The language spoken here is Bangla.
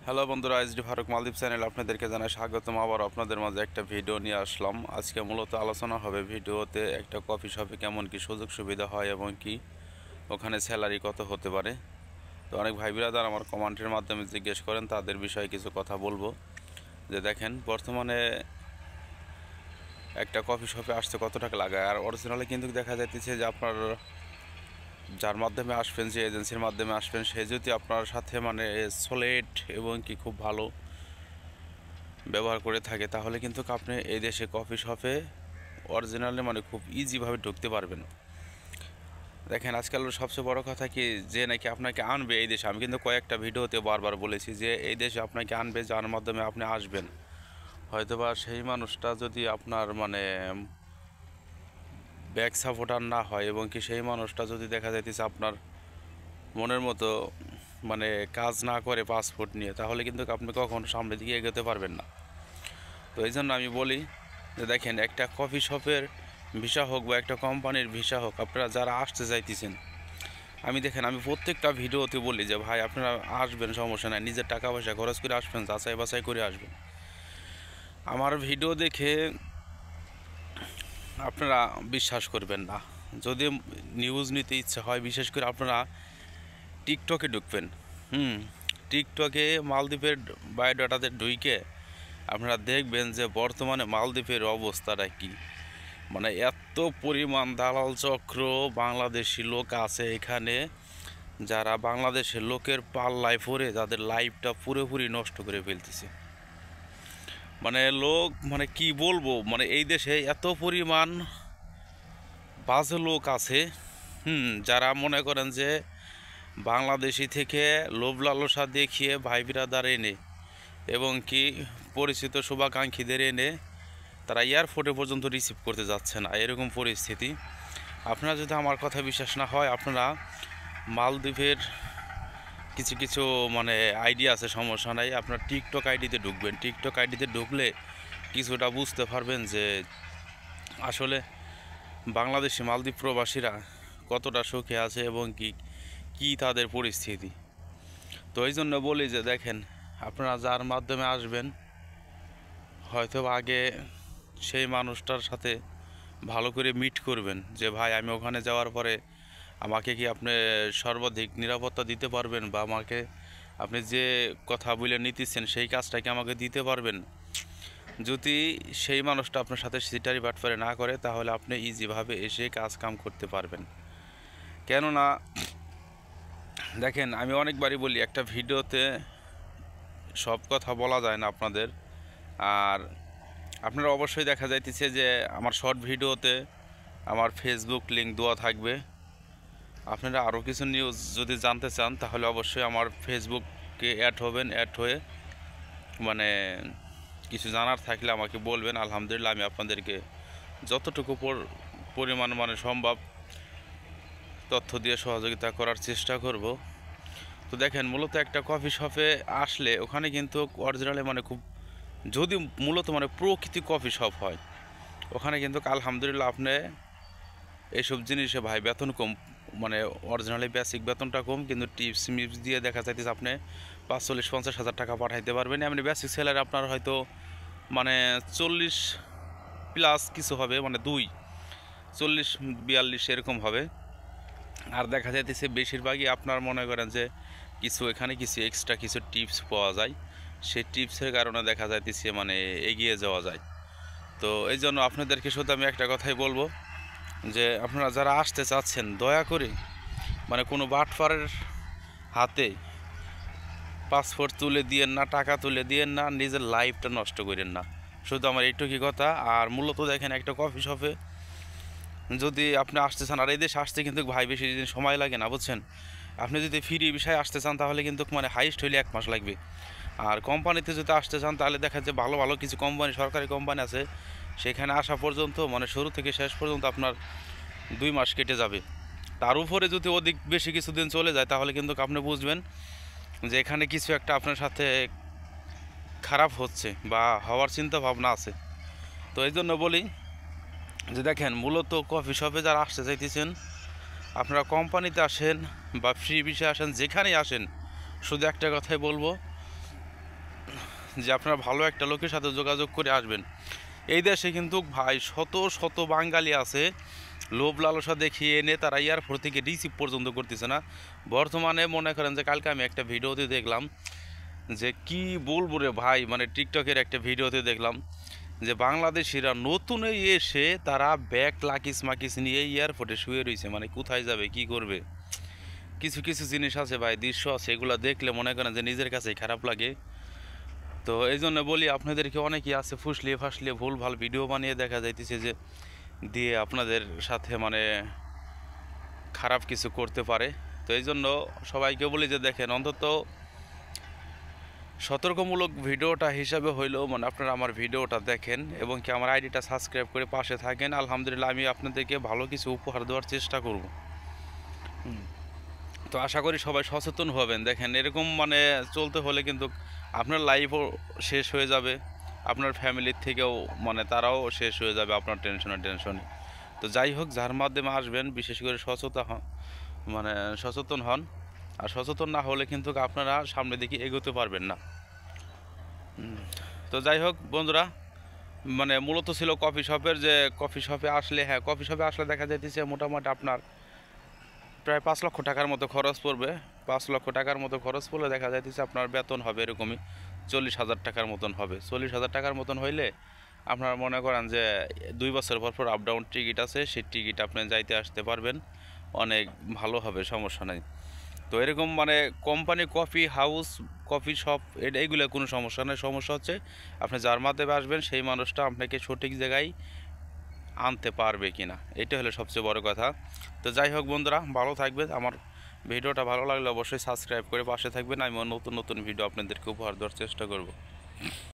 হ্যালো বন্ধুরা, এসডি ফারুক মালদ্বীপ চ্যানেল আপনাদেরকে জানাই স্বাগতম। আবার আপনাদের মাঝে একটা ভিডিও নিয়ে আসলাম। আজকে মূলত আলোচনা হবে ভিডিওতে একটা কফি শপে কেমন কি সুযোগ সুবিধা হয় এবং কি ওখানে স্যালারি কত হতে পারে। তো অনেক ভাই বিরাদার আমার কমেন্টের মাধ্যমে জিজ্ঞেস করেন, তাদের বিষয়ে কিছু কথা বলবো। যে দেখেন, বর্তমানে একটা কফি শপে আসতে কত টাকা লাগায়, আর অরিজিনালে কিন্তু দেখা যাইতেছে যে আপনার যার মাধ্যমে আসবেন, যে এজেন্সির মাধ্যমে আসবেন, সে যদি আপনার সাথে মানে সলিড এবং কি খুব ভালো ব্যবহার করে থাকে, তাহলে কিন্তু আপনি এই দেশে কফি শপে অরিজিনালি মানে খুব ইজিভাবে ঢুকতে পারবেন। দেখেন, আজকাল সবচেয়ে বড় কথা কি, যে নাকি আপনাকে আনবে এই দেশে, আমি কিন্তু কয়েকটা ভিডিওতে বারবার বলেছি যে এই দেশে আপনাকে আনবে, যার মাধ্যমে আপনি আসবেন, হয়তোবা সেই মানুষটা যদি আপনার মানে ব্যাক সাপোর্টার না হয় এবং কি সেই মানুষটা যদি দেখা যাইতেছে আপনার মনের মতো মানে কাজ না করে পাসপোর্ট নিয়ে, তাহলে কিন্তু আপনি কখনো সামনের দিকে এগোতে পারবেন না। তো এই জন্য আমি বলি যে দেখেন, একটা কফি শপের ভিসা হোক বা একটা কোম্পানির ভিসা হোক, আপনারা যারা আসতে চাইতেছেন, আমি প্রত্যেকটা ভিডিওতে বলি যে ভাই আপনারা আসবেন, সমস্যা নাই, নিজের টাকা পয়সা খরচ করে আসবেন, যাচাই বাছাই করে আসবেন। আমার ভিডিও দেখে আপনারা বিশ্বাস করবেন না। যদি নিউজ নিতে ইচ্ছা হয়, বিশেষ করে আপনারা টিকটকে ঢুকবেন। টিকটকে মালদ্বীপের বায়োডাটাতে ঢুকে আপনারা দেখবেন যে বর্তমানে মালদ্বীপের অবস্থাটা কি। মানে এত পরিমাণ দালাল চক্র বাংলাদেশি লোক আছে এখানে, যারা বাংলাদেশের লোকের পাল্লায় পড়ে যাদের লাইফটা পুরোপুরি নষ্ট করে ফেলতেছে। মানে লোক মানে কি বলবো, মানে এই দেশে এত পরিমাণ বাজে লোক আছে, যারা মনে করেন যে বাংলাদেশি থেকে লোভ লালসা দেখিয়ে ভাই বিরাদার এনে এবং কি পরিচিত শুভাকাঙ্ক্ষীদের এনে তারা এয়ারপোর্টে পর্যন্ত রিসিভ করতে যাচ্ছে না, এরকম পরিস্থিতি। আপনারা যদি আমার কথা বিশ্বাস না হয়, আপনারা মালদ্বীপের কিছু কিছু মানে আইডিয়া আছে, সমস্যা নাই, আপনার টিকটক আইডিতে ঢুকবেন। টিকটক আইডিতে ঢুকলে কিছুটা বুঝতে পারবেন যে আসলে বাংলাদেশি মালদ্বীপ প্রবাসীরা কতটা সুখে আছে এবং কি কি তাদের পরিস্থিতি। তো এই জন্য বলি যে দেখেন, আপনারা যার মাধ্যমে আসবেন, হয়তো আগে সেই মানুষটার সাথে ভালো করে মিট করবেন যে ভাই আমি ওখানে যাওয়ার পরে আমাকে কি আপনি সর্বাধিক নিরাপত্তা দিতে পারবেন, বা আমাকে আপনি যে কথা বলে নিতেছেন সেই কাজটা কি আমাকে দিতে পারবেন। যদি সেই মানুষটা আপনার সাথে সিটারি বাটফারি না করে, তাহলে আপনি ইজিভাবে এসে কাজ কাম করতে পারবেন। কেননা দেখেন, আমি অনেকবারই বলি, একটা ভিডিওতে সব কথা বলা যায় না আপনাদের। আর আপনারা অবশ্যই দেখা যাইতেছে যে আমার শর্ট ভিডিওতে আমার ফেসবুক লিঙ্ক দেওয়া থাকবে। আপনারা আরও কিছু নিউজ যদি জানতে চান, তাহলে অবশ্যই আমার ফেসবুকে অ্যাড হবেন। অ্যাড হয়ে মানে কিছু জানার থাকলে আমাকে বলবেন। আলহামদুলিল্লাহ, আমি আপনাদেরকে যতটুকু পরিমাণ মানে সম্ভব তথ্য দিয়ে সহযোগিতা করার চেষ্টা করব। তো দেখেন, মূলত একটা কফি শপে আসলে ওখানে কিন্তু অরিজিনালি মানে খুব, যদি মূলত মানে প্রকৃতি কফি শপ হয়, ওখানে কিন্তু আলহামদুলিল্লাহ আপনি এইসব জিনিসে ভাই বেতন কম, মানে অরিজিনালি বেসিক বেতনটা কম, কিন্তু টিপস মিপস দিয়ে দেখা যাইতেছে আপনি ৪৫-৫০ হাজার টাকা পাঠাইতে পারবেন। এমনি বেসিক স্যালারি আপনার হয়তো মানে ৪০ প্লাস কিছু হবে, মানে ৪০-৪২ এরকম হবে। আর দেখা যাইতেছে বেশিরভাগই আপনার মনে করেন যে কিছু এখানে কিছু এক্সট্রা কিছু টিপস পাওয়া যায়, সেই টিপসের কারণে দেখা যাইতেছে মানে এগিয়ে যাওয়া যায়। তো এই জন্য আপনাদেরকে শুধু আমি একটা কথাই বলবো যে আপনারা যারা আসতে চাচ্ছেন, দয়া করে মানে কোনো বাটপারের হাতে পাসপোর্ট তুলে দিয়েন না, টাকা তুলে দিয়েন না, নিজের লাইফটা নষ্ট করেন না। শুধু আমার এইটুকুই কথা। আর মূলত দেখেন, একটা কফি শপে যদি আপনি আসতে চান, আর এই দেশে আসতে কিন্তু ভাই বেশি দিন সময় লাগে না, বুঝছেন। আপনি যদি ফ্রি বিষয়ে আসতে চান, তাহলে কিন্তু মানে হাইস্ট হইলে 1 মাস লাগবে। আর কোম্পানিতে যদি আসতে চান, তাহলে দেখা যায় ভালো ভালো কিছু কোম্পানি, সরকারি কোম্পানি আছে, সেখানে আসা পর্যন্ত মানে শুরু থেকে শেষ পর্যন্ত আপনার 2 মাস কেটে যাবে। তার উপরে যদি অধিক বেশি কিছুদিন চলে যায়, তাহলে কিন্তু আপনি বুঝবেন যে এখানে কিছু একটা আপনার সাথে খারাপ হচ্ছে বা হওয়ার চিন্তা ভাবনা আছে। তো এই জন্য বলি যে দেখেন, মূলত কফি শপে যারা আসতে চাইতেছেন, আপনারা কোম্পানিতে আসেন বা ফ্রি বিষয়ে আসেন, যেখানেই আসেন, শুধু একটা কথাই বলবো যে আপনারা ভালো একটা লোকের সাথে যোগাযোগ করে আসবেন। এই দেশে কিন্তু ভাই শত শত বাঙালি আছে, লোভ লালসা দেখিয়ে এনে তারা এয়ারপোর্ট থেকে রিসিভ পর্যন্ত করতেছে না। বর্তমানে মনে করেন যে কালকে আমি একটা ভিডিওতে দেখলাম যে কি বলবো রে ভাই, মানে টিকটকের একটা ভিডিওতে দেখলাম যে বাংলাদেশিরা নতুন এসে তারা ব্যাগ লাকিস মাকিস নিয়ে এয়ারপোর্টে শুয়ে রয়েছে, মানে কোথায় যাবে কি করবে। কিছু কিছু জিনিস আছে ভাই, দৃশ্য আছে, এগুলো দেখলে মনে করেন যে নিজের কাছেই খারাপ লাগে। তো এই জন্য বলি আপনাদেরকে, অনেকেই আছে ফুসলিয়ে ফাসলিয়ে ভুল ভাল ভিডিও বানিয়ে দেখা যাইতেছে যে দিয়ে আপনাদের সাথে মানে খারাপ কিছু করতে পারে। তো এই জন্য সবাইকে বলি যে দেখেন, অন্তত সতর্কমূলক ভিডিওটা হিসাবে হইলেও মানে আপনারা আমার ভিডিওটা দেখেন এবং কি আমার আইডিটা সাবস্ক্রাইব করে পাশে থাকেন। আলহামদুলিল্লাহ আমি আপনাদেরকে ভালো কিছু উপহার দেওয়ার চেষ্টা করব। তো আশা করি সবাই সচেতন হবেন। দেখেন এরকম মানে চলতে হলে কিন্তু আপনার লাইফও শেষ হয়ে যাবে, আপনার ফ্যামিলির থেকেও মানে তারাও শেষ হয়ে যাবে আপনার টেনশনে। তো যাই হোক, যার মাধ্যমে আসবেন বিশেষ করে মানে সচেতন হন। আর সচেতন না হলে কিন্তু আপনারা সামনের দিকে এগোতে পারবেন না। তো যাই হোক বন্ধুরা, মানে মূলত ছিল কফি শপের, যে কফি শপে আসলে, হ্যাঁ কফি শপে আসলে দেখা যাইতেছে মোটামুটি আপনার প্রায় 5 লক্ষ টাকার মতো খরচ পড়বে। 5 লক্ষ টাকার মতো খরচ পড়লে দেখা যাইতেছে আপনার বেতন হবে এরকমই 40,000 টাকার মতন হবে। 40,000 টাকার মতন হইলে আপনার মনে করেন যে 2 বছর পর পর আপ ডাউন টিকিট আছে, সেই টিকিট আপনি যাইতে আসতে পারবেন, অনেক ভালো হবে, সমস্যা নেই। তো এরকম মানে company coffee house, coffee shop, এইগুলো কোনো সমস্যা নেই। সমস্যা হচ্ছে আপনি যার মাধ্যমে আসবেন সেই মানুষটা আপনাকে সঠিক জায়গায় আনতে পারবে কিনা, এটা হলো সবচেয়ে বড় কথা। তো যাই হোক বন্ধুরা, ভালো থাকবেন। আমার ভিডিওটা ভালো লাগলে অবশ্যই সাবস্ক্রাইব করে পাশে থাকবেন। আমি নতুন নতুন ভিডিও আপনাদেরকে উপহার দেওয়ার চেষ্টা করব।